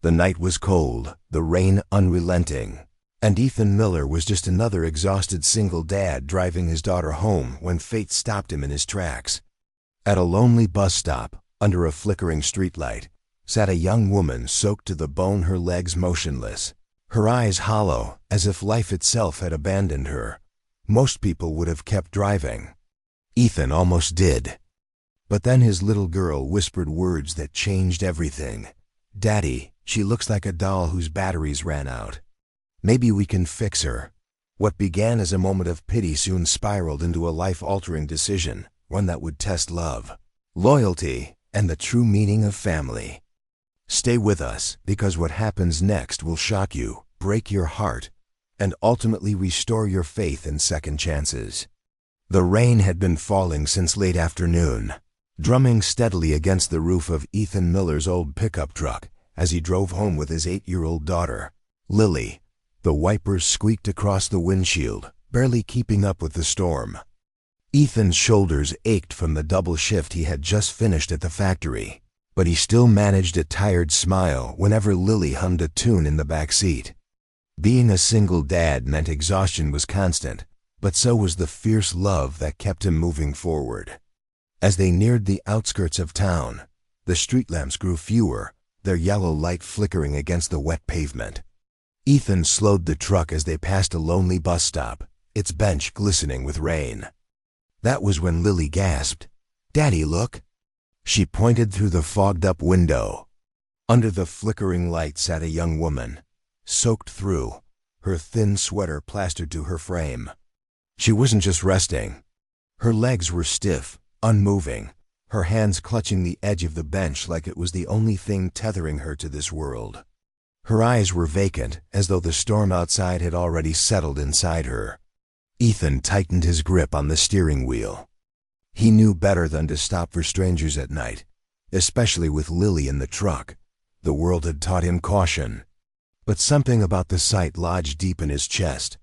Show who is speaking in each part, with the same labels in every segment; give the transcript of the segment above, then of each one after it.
Speaker 1: The night was cold, the rain unrelenting, and Ethan Miller was just another exhausted single dad driving his daughter home when fate stopped him in his tracks. At a lonely bus stop, under a flickering streetlight, sat a young woman soaked to the bone, her legs motionless, her eyes hollow, as if life itself had abandoned her. Most people would have kept driving. Ethan almost did. But then his little girl whispered words that changed everything. "Daddy, she looks like a doll whose batteries ran out. Maybe we can fix her." What began as a moment of pity soon spiraled into a life-altering decision, one that would test love, loyalty, and the true meaning of family. Stay with us, because what happens next will shock you, break your heart, and ultimately restore your faith in second chances. The rain had been falling since late afternoon, drumming steadily against the roof of Ethan Miller's old pickup truck as he drove home with his 8-year-old daughter, Lily. The wipers squeaked across the windshield, barely keeping up with the storm. Ethan's shoulders ached from the double shift he had just finished at the factory, but he still managed a tired smile whenever Lily hummed a tune in the back seat. Being a single dad meant exhaustion was constant, but so was the fierce love that kept him moving forward. As they neared the outskirts of town, the street lamps grew fewer, their yellow light flickering against the wet pavement. Ethan slowed the truck as they passed a lonely bus stop, its bench glistening with rain. That was when Lily gasped, "Daddy, look!" She pointed through the fogged-up window. Under the flickering light sat a young woman, soaked through, her thin sweater plastered to her frame. She wasn't just resting. Her legs were stiff, unmoving, her hands clutching the edge of the bench like it was the only thing tethering her to this world. Her eyes were vacant, as though the storm outside had already settled inside her. Ethan tightened his grip on the steering wheel. He knew better than to stop for strangers at night, especially with Lily in the truck. The world had taught him caution. But something about the sight lodged deep in his chest,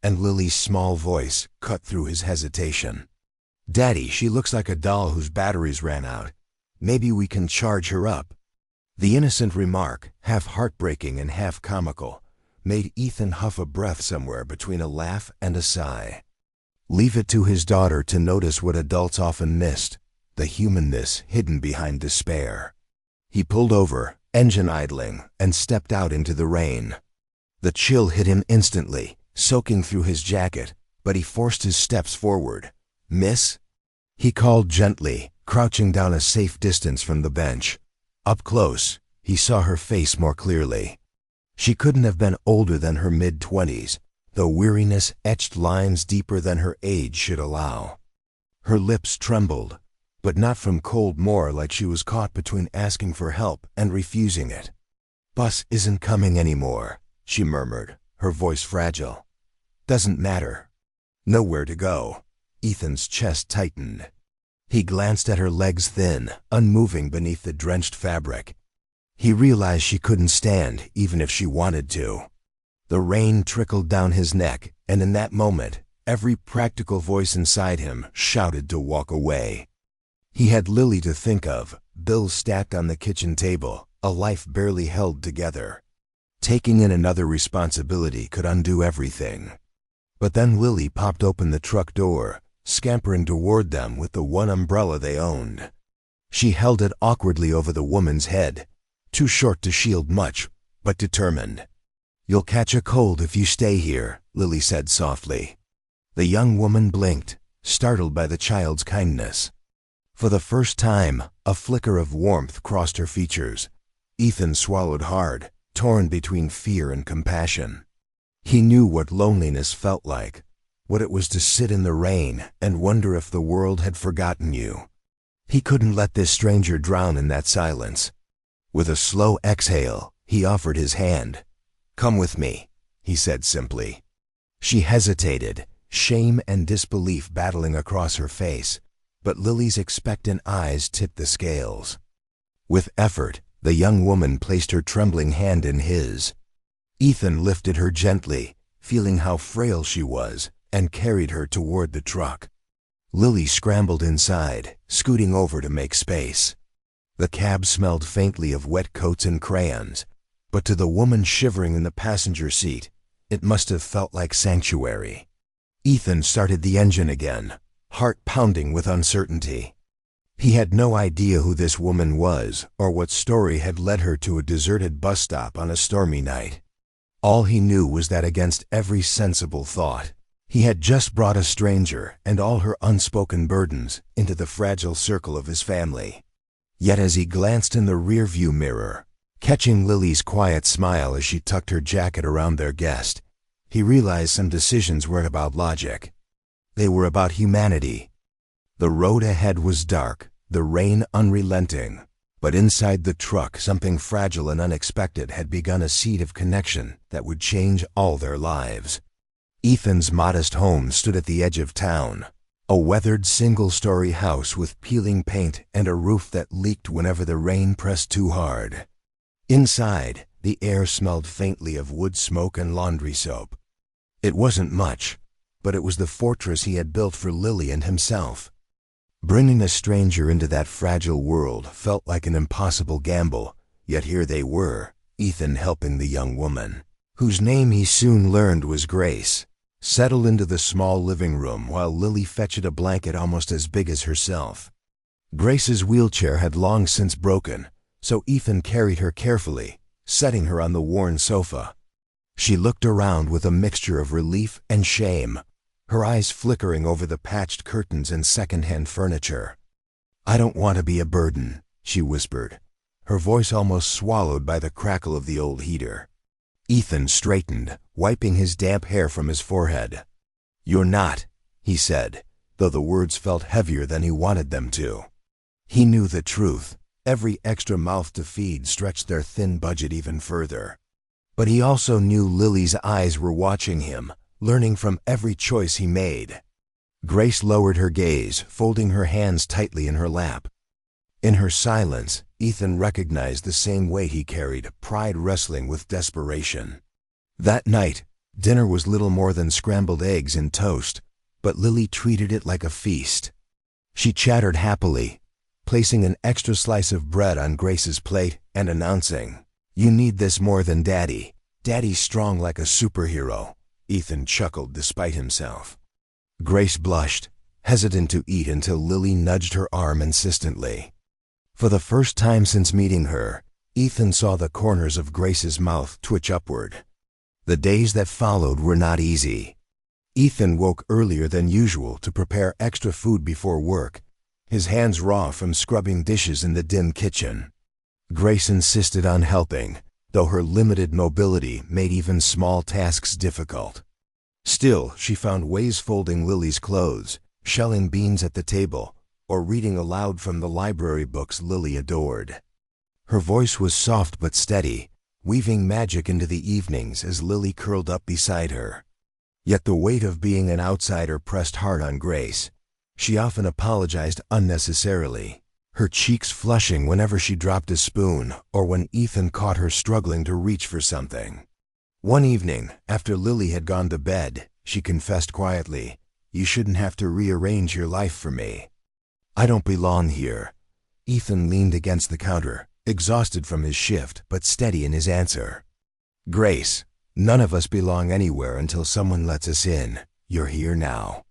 Speaker 1: and Lily's small voice cut through his hesitation. "Daddy, she looks like a doll whose batteries ran out. Maybe we can charge her up." The innocent remark, half heartbreaking and half comical, made Ethan huff a breath somewhere between a laugh and a sigh. Leave it to his daughter to notice what adults often missed, the humanness hidden behind despair. He pulled over, engine idling, and stepped out into the rain. The chill hit him instantly, soaking through his jacket, but he forced his steps forward. "Miss?" He called gently, crouching down a safe distance from the bench. Up close, he saw her face more clearly. She couldn't have been older than her mid-20s, though weariness etched lines deeper than her age should allow. Her lips trembled, but not from cold, more like she was caught between asking for help and refusing it. "Bus isn't coming anymore," she murmured, her voice fragile. "Doesn't matter." Nowhere to go. Ethan's chest tightened. He glanced at her legs, thin, unmoving beneath the drenched fabric. He realized she couldn't stand, even if she wanted to. The rain trickled down his neck, and in that moment, every practical voice inside him shouted to walk away. He had Lily to think of, bills stacked on the kitchen table, a life barely held together. Taking in another responsibility could undo everything. But then Lily popped open the truck door, scampering toward them with the one umbrella they owned. She held it awkwardly over the woman's head, too short to shield much, but determined. "You'll catch a cold if you stay here," Lily said softly. The young woman blinked, startled by the child's kindness. For the first time, a flicker of warmth crossed her features. Ethan swallowed hard, torn between fear and compassion. He knew what loneliness felt like, what it was to sit in the rain and wonder if the world had forgotten you. He couldn't let this stranger drown in that silence. With a slow exhale, he offered his hand. "Come with me," he said simply. She hesitated, shame and disbelief battling across her face, but Lily's expectant eyes tipped the scales. With effort, the young woman placed her trembling hand in his. Ethan lifted her gently, feeling how frail she was, and carried her toward the truck. Lily scrambled inside, scooting over to make space. The cab smelled faintly of wet coats and crayons, but to the woman shivering in the passenger seat, it must have felt like sanctuary. Ethan started the engine again, heart pounding with uncertainty. He had no idea who this woman was or what story had led her to a deserted bus stop on a stormy night. All he knew was that against every sensible thought, he had just brought a stranger and all her unspoken burdens into the fragile circle of his family. Yet as he glanced in the rearview mirror, catching Lily's quiet smile as she tucked her jacket around their guest, he realized some decisions weren't about logic. They were about humanity. The road ahead was dark, the rain unrelenting, but inside the truck something fragile and unexpected had begun a seed of connection that would change all their lives. Ethan's modest home stood at the edge of town, a weathered single-story house with peeling paint and a roof that leaked whenever the rain pressed too hard. Inside, the air smelled faintly of wood smoke and laundry soap. It wasn't much, but it was the fortress he had built for Lily and himself. Bringing a stranger into that fragile world felt like an impossible gamble, yet here they were, Ethan helping the young woman, whose name he soon learned was Grace, settle into the small living room while Lily fetched a blanket almost as big as herself. Grace's wheelchair had long since broken, so Ethan carried her carefully, setting her on the worn sofa. She looked around with a mixture of relief and shame, her eyes flickering over the patched curtains and second-hand furniture. "I don't want to be a burden," she whispered, her voice almost swallowed by the crackle of the old heater. Ethan straightened, wiping his damp hair from his forehead. "You're not," he said, though the words felt heavier than he wanted them to. He knew the truth. Every extra mouth to feed stretched their thin budget even further. But he also knew Lily's eyes were watching him, learning from every choice he made. Grace lowered her gaze, folding her hands tightly in her lap. In her silence, Ethan recognized the same weight he carried, pride wrestling with desperation. That night, dinner was little more than scrambled eggs and toast, but Lily treated it like a feast. She chattered happily, placing an extra slice of bread on Grace's plate and announcing, "You need this more than Daddy. Daddy's strong like a superhero." Ethan chuckled despite himself. Grace blushed, hesitant to eat until Lily nudged her arm insistently. For the first time since meeting her, Ethan saw the corners of Grace's mouth twitch upward. The days that followed were not easy. Ethan woke earlier than usual to prepare extra food before work, his hands raw from scrubbing dishes in the dim kitchen. Grace insisted on helping, though her limited mobility made even small tasks difficult. Still, she found ways folding Lily's clothes, shelling beans at the table, or reading aloud from the library books Lily adored. Her voice was soft but steady, weaving magic into the evenings as Lily curled up beside her. Yet the weight of being an outsider pressed hard on Grace. She often apologized unnecessarily, her cheeks flushing whenever she dropped a spoon or when Ethan caught her struggling to reach for something. One evening, after Lily had gone to bed, she confessed quietly, "You shouldn't have to rearrange your life for me. I don't belong here." Ethan leaned against the counter, exhausted from his shift but steady in his answer. "Grace, none of us belong anywhere until someone lets us in. You're here now.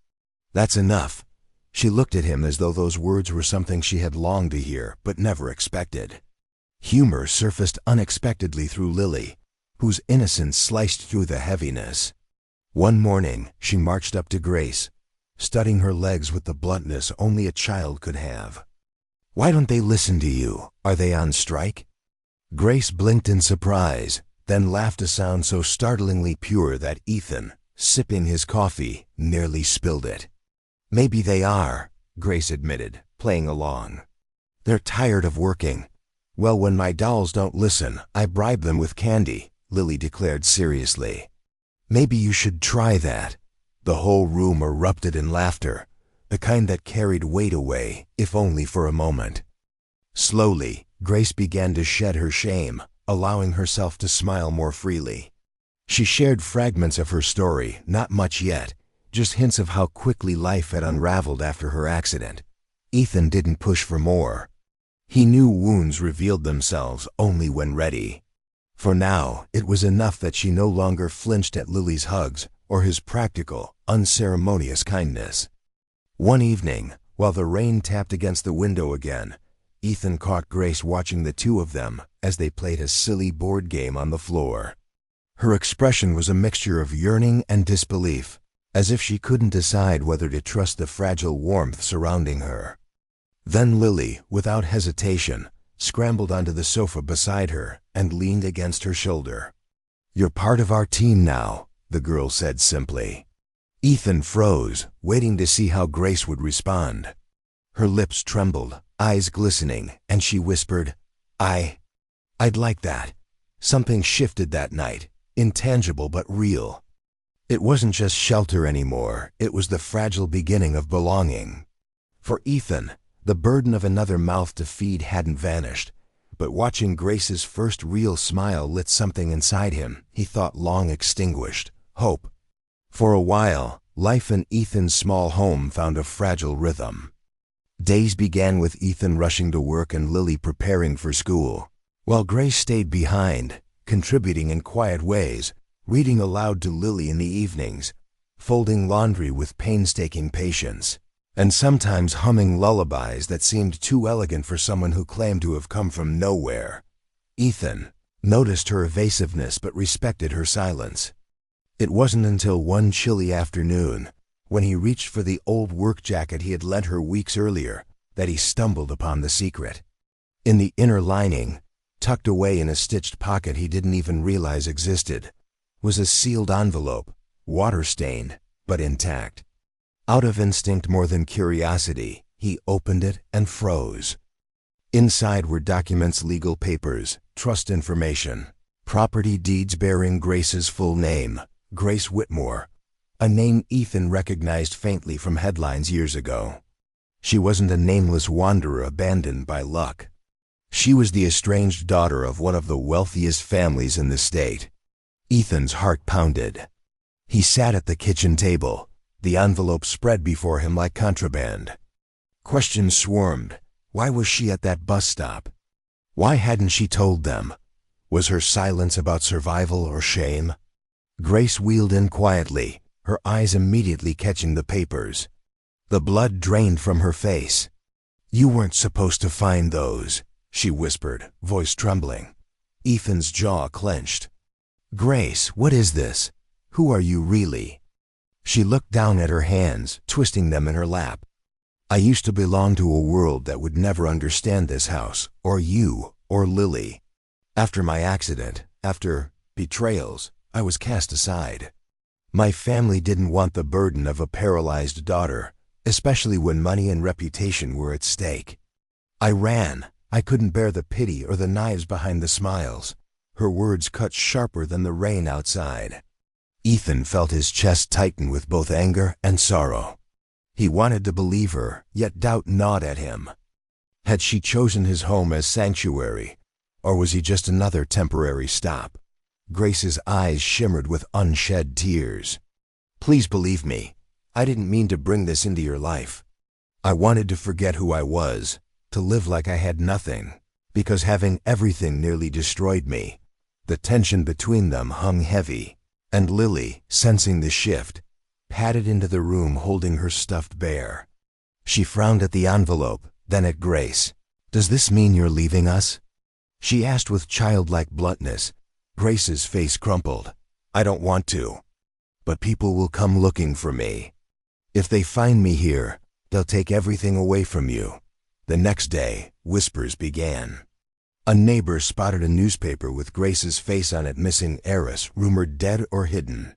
Speaker 1: That's enough." She looked at him as though those words were something she had longed to hear but never expected. Humor surfaced unexpectedly through Lily, whose innocence sliced through the heaviness. One morning, she marched up to Grace, studying her legs with the bluntness only a child could have. "Why don't they listen to you? Are they on strike?" Grace blinked in surprise, then laughed a sound so startlingly pure that Ethan, sipping his coffee, nearly spilled it. "Maybe they are," Grace admitted, playing along. "They're tired of working. Well, when my dolls don't listen, I bribe them with candy," Lily declared seriously. "Maybe you should try that." The whole room erupted in laughter, the kind that carried weight away, if only for a moment. Slowly, Grace began to shed her shame, allowing herself to smile more freely. She shared fragments of her story, not much yet, just hints of how quickly life had unraveled after her accident. Ethan didn't push for more. He knew wounds revealed themselves only when ready. For now, it was enough that she no longer flinched at Lily's hugs or his practical, unceremonious kindness. One evening, while the rain tapped against the window again, Ethan caught Grace watching the two of them as they played a silly board game on the floor. Her expression was a mixture of yearning and disbelief, as if she couldn't decide whether to trust the fragile warmth surrounding her. Then Lily, without hesitation, scrambled onto the sofa beside her and leaned against her shoulder. "You're part of our team now," the girl said simply. Ethan froze, waiting to see how Grace would respond. Her lips trembled, eyes glistening, and she whispered, I'd like that." Something shifted that night, intangible but real. It wasn't just shelter anymore, it was the fragile beginning of belonging. For Ethan, the burden of another mouth to feed hadn't vanished, but watching Grace's first real smile lit something inside him he thought long extinguished: hope. For a while, life in Ethan's small home found a fragile rhythm. Days began with Ethan rushing to work and Lily preparing for school, while Grace stayed behind, contributing in quiet ways, reading aloud to Lily in the evenings, folding laundry with painstaking patience, and sometimes humming lullabies that seemed too elegant for someone who claimed to have come from nowhere. Ethan noticed her evasiveness but respected her silence. It wasn't until one chilly afternoon, when he reached for the old work jacket he had lent her weeks earlier, that he stumbled upon the secret. In the inner lining, tucked away in a stitched pocket he didn't even realize existed, was a sealed envelope, water-stained but intact. Out of instinct more than curiosity, he opened it and froze. Inside were documents, legal papers, trust information, property deeds bearing Grace's full name, Grace Whitmore, a name Ethan recognized faintly from headlines years ago. She wasn't a nameless wanderer abandoned by luck. She was the estranged daughter of one of the wealthiest families in the state. Ethan's heart pounded. He sat at the kitchen table, the envelope spread before him like contraband. Questions swarmed. Why was she at that bus stop? Why hadn't she told them? Was her silence about survival or shame? Grace wheeled in quietly, her eyes immediately catching the papers. The blood drained from her face. "You weren't supposed to find those," she whispered, voice trembling. Ethan's jaw clenched. "Grace, what is this? Who are you really?" She looked down at her hands, twisting them in her lap. "I used to belong to a world that would never understand this house, or you, or Lily. After my accident, after betrayals, I was cast aside. My family didn't want the burden of a paralyzed daughter, especially when money and reputation were at stake. I ran. I couldn't bear the pity or the knives behind the smiles." Her words cut sharper than the rain outside. Ethan felt his chest tighten with both anger and sorrow. He wanted to believe her, yet doubt gnawed at him. Had she chosen his home as sanctuary, or was he just another temporary stop? Grace's eyes shimmered with unshed tears. "Please believe me. I didn't mean to bring this into your life. I wanted to forget who I was, to live like I had nothing, because having everything nearly destroyed me." The tension between them hung heavy, and Lily, sensing the shift, padded into the room holding her stuffed bear. She frowned at the envelope, then at Grace. "Does this mean you're leaving us?" she asked with childlike bluntness. Grace's face crumpled. "I don't want to. But people will come looking for me. If they find me here, they'll take everything away from you." The next day, whispers began. A neighbor spotted a newspaper with Grace's face on it, missing heiress, rumored dead or hidden.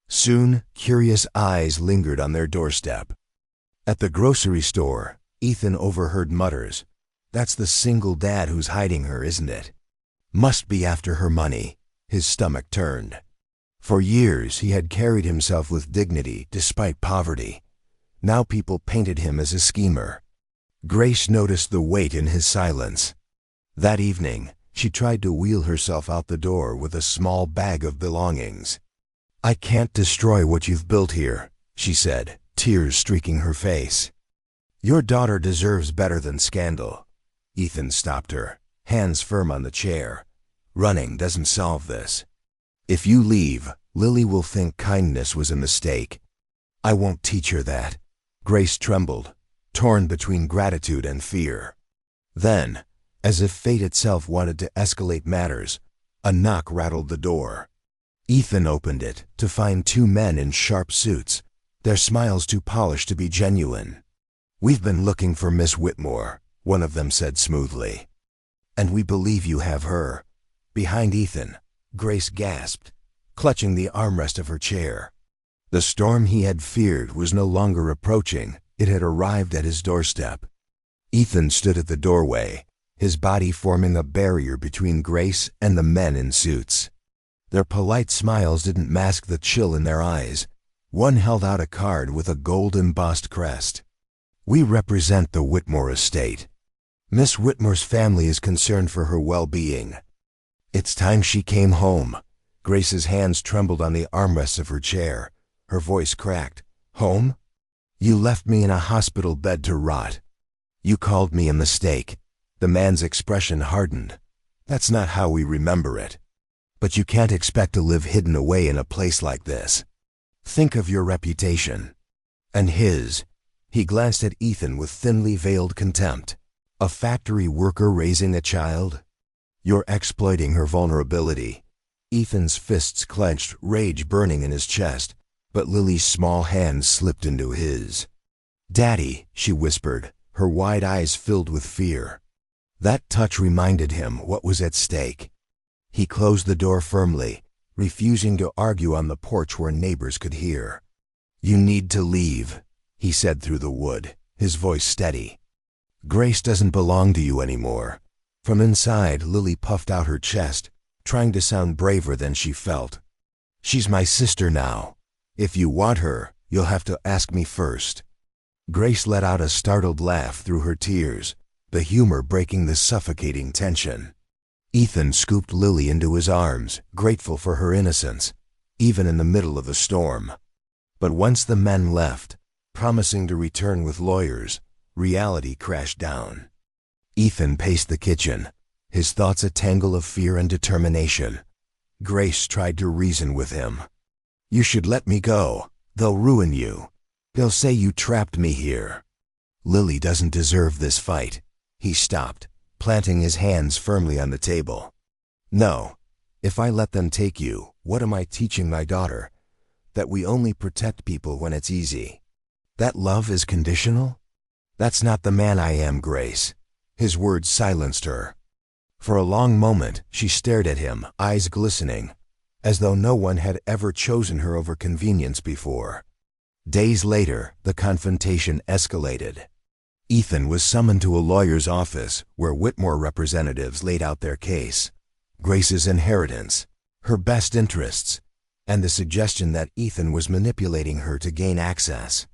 Speaker 1: Soon, curious eyes lingered on their doorstep. At the grocery store, Ethan overheard mutters. "That's the single dad who's hiding her, isn't it? Must be after her money." His stomach turned. For years, he had carried himself with dignity despite poverty. Now people painted him as a schemer. Grace noticed the weight in his silence. That evening, she tried to wheel herself out the door with a small bag of belongings. "I can't destroy what you've built here," she said, tears streaking her face. "Your daughter deserves better than scandal." Ethan stopped her, hands firm on the chair. Running doesn't solve this. If you leave, Lily will think kindness was a mistake. I won't teach her that. Grace trembled, torn between gratitude and fear. Then, as if fate itself wanted to escalate matters, a knock rattled the door. Ethan opened it to find two men in sharp suits, their smiles too polished to be genuine. "We've been looking for Miss Whitmore," one of them said smoothly. "And we believe you have her." Behind Ethan, Grace gasped, clutching the armrest of her chair. The storm he had feared was no longer approaching, it had arrived at his doorstep. Ethan stood at the doorway, his body forming a barrier between Grace and the men in suits. Their polite smiles didn't mask the chill in their eyes. One held out a card with a gold-embossed crest. "We represent the Whitmore estate. Miss Whitmore's family is concerned for her well-being. It's time she came home." Grace's hands trembled on the armrests of her chair. Her voice cracked. "Home? You left me in a hospital bed to rot. You called me a mistake." The man's expression hardened. "That's not how we remember it. But you can't expect to live hidden away in a place like this. Think of your reputation. And his." He glanced at Ethan with thinly veiled contempt. "A factory worker raising a child? You're exploiting her vulnerability." Ethan's fists clenched, rage burning in his chest, but Lily's small hand slipped into his. "Daddy," she whispered, her wide eyes filled with fear. That touch reminded him what was at stake. He closed the door firmly, refusing to argue on the porch where neighbors could hear. "You need to leave," he said through the wood, his voice steady. "Grace doesn't belong to you anymore." From inside, Lily puffed out her chest, trying to sound braver than she felt. "She's my sister now. If you want her, you'll have to ask me first." Grace let out a startled laugh through her tears, the humor breaking the suffocating tension. Ethan scooped Lily into his arms, grateful for her innocence, even in the middle of the storm. But once the men left, promising to return with lawyers, reality crashed down. Ethan paced the kitchen, his thoughts a tangle of fear and determination. Grace tried to reason with him. "You should let me go. They'll ruin you. They'll say you trapped me here." "Lily doesn't deserve this fight." He stopped, planting his hands firmly on the table. "No. If I let them take you, what am I teaching my daughter? That we only protect people when it's easy. That love is conditional? That's not the man I am, Grace." His words silenced her. For a long moment, she stared at him, eyes glistening, as though no one had ever chosen her over convenience before. Days later, the confrontation escalated. Ethan was summoned to a lawyer's office where Whitmore representatives laid out their case. Grace's inheritance, her best interests, and the suggestion that Ethan was manipulating her to gain access.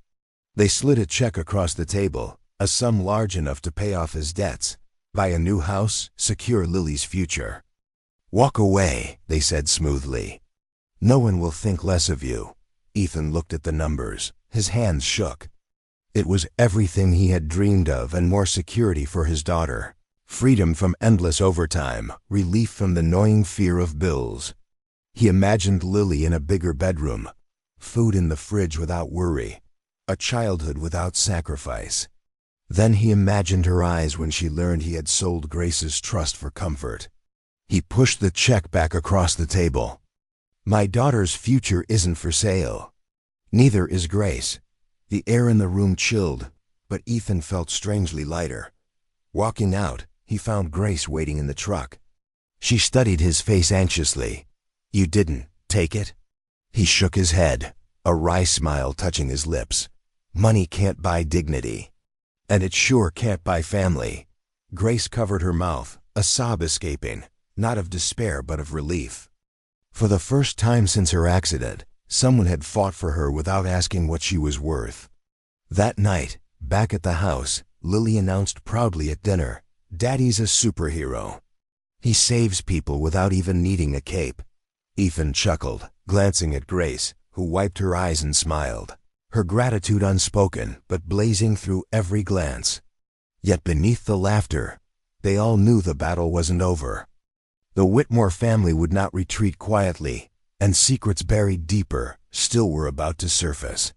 Speaker 1: They slid a check across the table, a sum large enough to pay off his debts, buy a new house, secure Lily's future. "Walk away," they said smoothly. "No one will think less of you." Ethan looked at the numbers. His hands shook. It was everything he had dreamed of and more security for his daughter. Freedom from endless overtime, relief from the gnawing fear of bills. He imagined Lily in a bigger bedroom, food in the fridge without worry, a childhood without sacrifice. Then he imagined her eyes when she learned he had sold Grace's trust for comfort. He pushed the check back across the table. "My daughter's future isn't for sale. Neither is Grace." The air in the room chilled, but Ethan felt strangely lighter. Walking out, he found Grace waiting in the truck. She studied his face anxiously. "You didn't take it?" He shook his head, a wry smile touching his lips. "Money can't buy dignity. And it sure can't buy family." Grace covered her mouth, a sob escaping, not of despair but of relief. For the first time since her accident, someone had fought for her without asking what she was worth. That night, back at the house, Lily announced proudly at dinner, "Daddy's a superhero. He saves people without even needing a cape." Ethan chuckled, glancing at Grace, who wiped her eyes and smiled, her gratitude unspoken but blazing through every glance. Yet beneath the laughter, they all knew the battle wasn't over. The Whitmore family would not retreat quietly, and secrets buried deeper still were about to surface.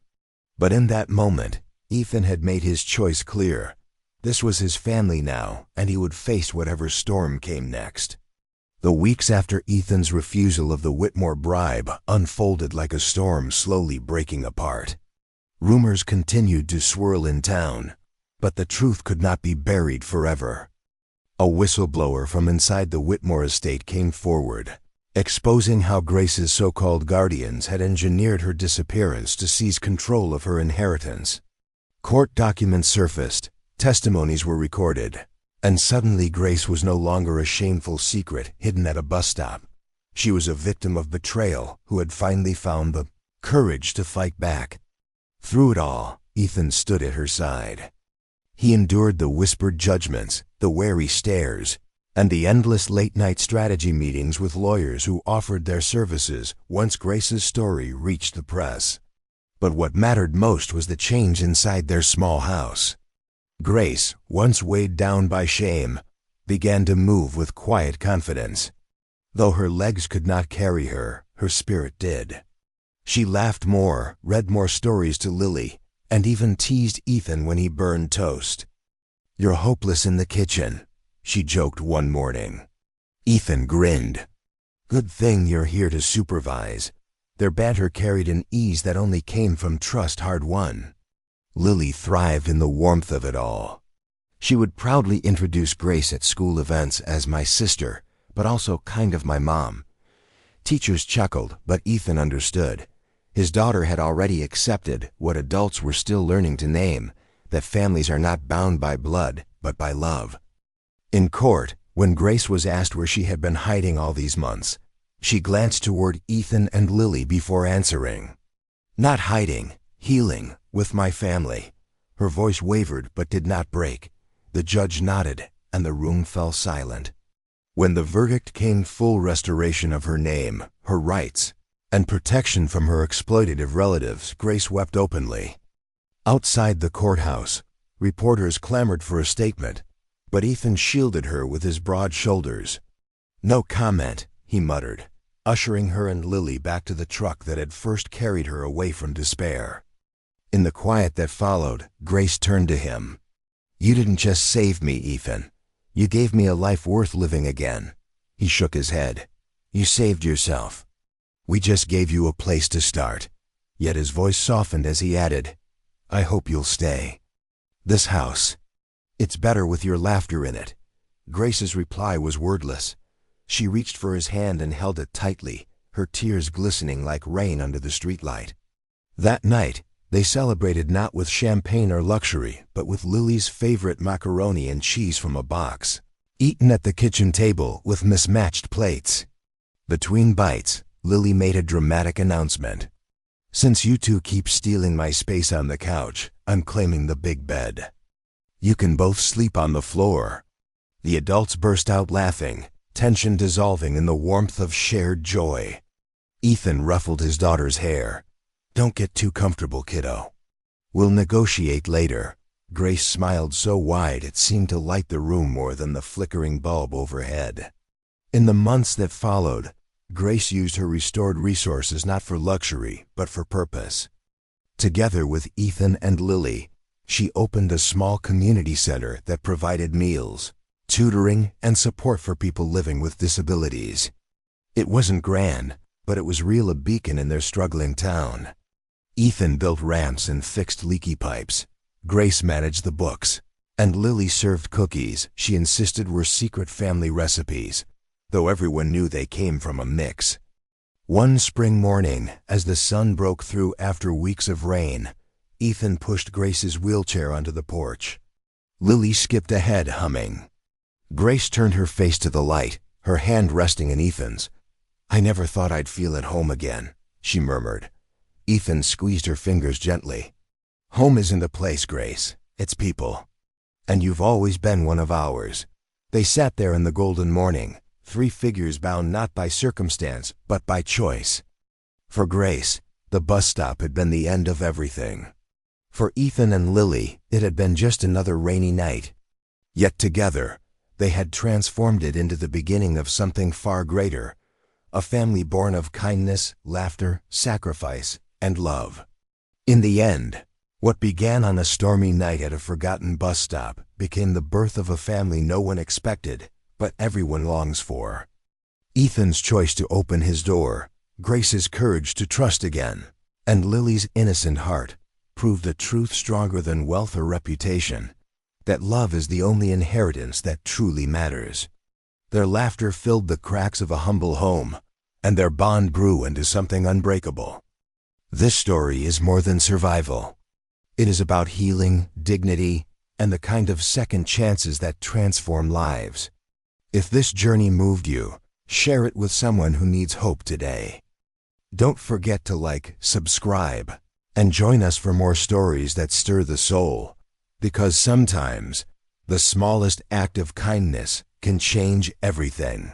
Speaker 1: But in that moment, Ethan had made his choice clear. This was his family now, and he would face whatever storm came next. The weeks after Ethan's refusal of the Whitmore bribe unfolded like a storm slowly breaking apart. Rumors continued to swirl in town, but the truth could not be buried forever. A whistleblower from inside the Whitmore estate came forward, exposing how Grace's so-called guardians had engineered her disappearance to seize control of her inheritance. Court documents surfaced, testimonies were recorded, and suddenly Grace was no longer a shameful secret hidden at a bus stop. She was a victim of betrayal who had finally found the courage to fight back. Through it all, Ethan stood at her side. He endured the whispered judgments, the wary stares, and the endless late-night strategy meetings with lawyers who offered their services once Grace's story reached the press. But what mattered most was the change inside their small house. Grace, once weighed down by shame, began to move with quiet confidence. Though her legs could not carry her, her spirit did. She laughed more, read more stories to Lily, and even teased Ethan when he burned toast. "You're hopeless in the kitchen," she joked one morning. Ethan grinned. "Good thing you're here to supervise." Their banter carried an ease that only came from trust hard-won. Lily thrived in the warmth of it all. She would proudly introduce Grace at school events as my sister, but also kind of my mom. Teachers chuckled, but Ethan understood. His daughter had already accepted what adults were still learning to name, that families are not bound by blood, but by love. In court, when Grace was asked where she had been hiding all these months, she glanced toward Ethan and Lily before answering. "Not hiding, healing, with my family." Her voice wavered but did not break. The judge nodded, and the room fell silent. When the verdict came, full restoration of her name, her rights, and protection from her exploitative relatives, Grace wept openly. Outside the courthouse, reporters clamored for a statement, but Ethan shielded her with his broad shoulders. "No comment," he muttered, ushering her and Lily back to the truck that had first carried her away from despair. In the quiet that followed, Grace turned to him. "You didn't just save me, Ethan. You gave me a life worth living again." He shook his head. "You saved yourself. We just gave you a place to start." Yet his voice softened as he added, "I hope you'll stay. This house, it's better with your laughter in it." Grace's reply was wordless. She reached for his hand and held it tightly, her tears glistening like rain under the streetlight. That night, they celebrated not with champagne or luxury, but with Lily's favorite macaroni and cheese from a box, eaten at the kitchen table with mismatched plates. Between bites, Lily made a dramatic announcement. "Since you two keep stealing my space on the couch, I'm claiming the big bed. You can both sleep on the floor." The adults burst out laughing, tension dissolving in the warmth of shared joy. Ethan ruffled his daughter's hair. "Don't get too comfortable, kiddo. We'll negotiate later." Grace smiled so wide it seemed to light the room more than the flickering bulb overhead. In the months that followed, Grace used her restored resources not for luxury, but for purpose. Together with Ethan and Lily, she opened a small community center that provided meals, tutoring, and support for people living with disabilities. It wasn't grand, but it was real, a beacon in their struggling town. Ethan built ramps and fixed leaky pipes. Grace managed the books, and Lily served cookies she insisted were secret family recipes, though everyone knew they came from a mix. One spring morning, as the sun broke through after weeks of rain, Ethan pushed Grace's wheelchair onto the porch. Lily skipped ahead, humming. Grace turned her face to the light, her hand resting in Ethan's. "I never thought I'd feel at home again," she murmured. Ethan squeezed her fingers gently. "Home isn't a place, Grace. It's people. And you've always been one of ours." They sat there in the golden morning, three figures bound not by circumstance, but by choice. For Grace, the bus stop had been the end of everything. For Ethan and Lily, it had been just another rainy night. Yet together, They had transformed it into the beginning of something far greater, a family born of kindness, laughter, sacrifice, and love. In the end, what began on a stormy night at a forgotten bus stop became the birth of a family no one expected, but everyone longs for. Ethan's choice to open his door, Grace's courage to trust again, and Lily's innocent heart proved a truth stronger than wealth or reputation, that love is the only inheritance that truly matters. Their laughter filled the cracks of a humble home, and their bond grew into something unbreakable. This story is more than survival. It is about healing, dignity, and the kind of second chances that transform lives. If this journey moved you, share it with someone who needs hope today. Don't forget to like, subscribe, and join us for more stories that stir the soul, because sometimes the smallest act of kindness can change everything.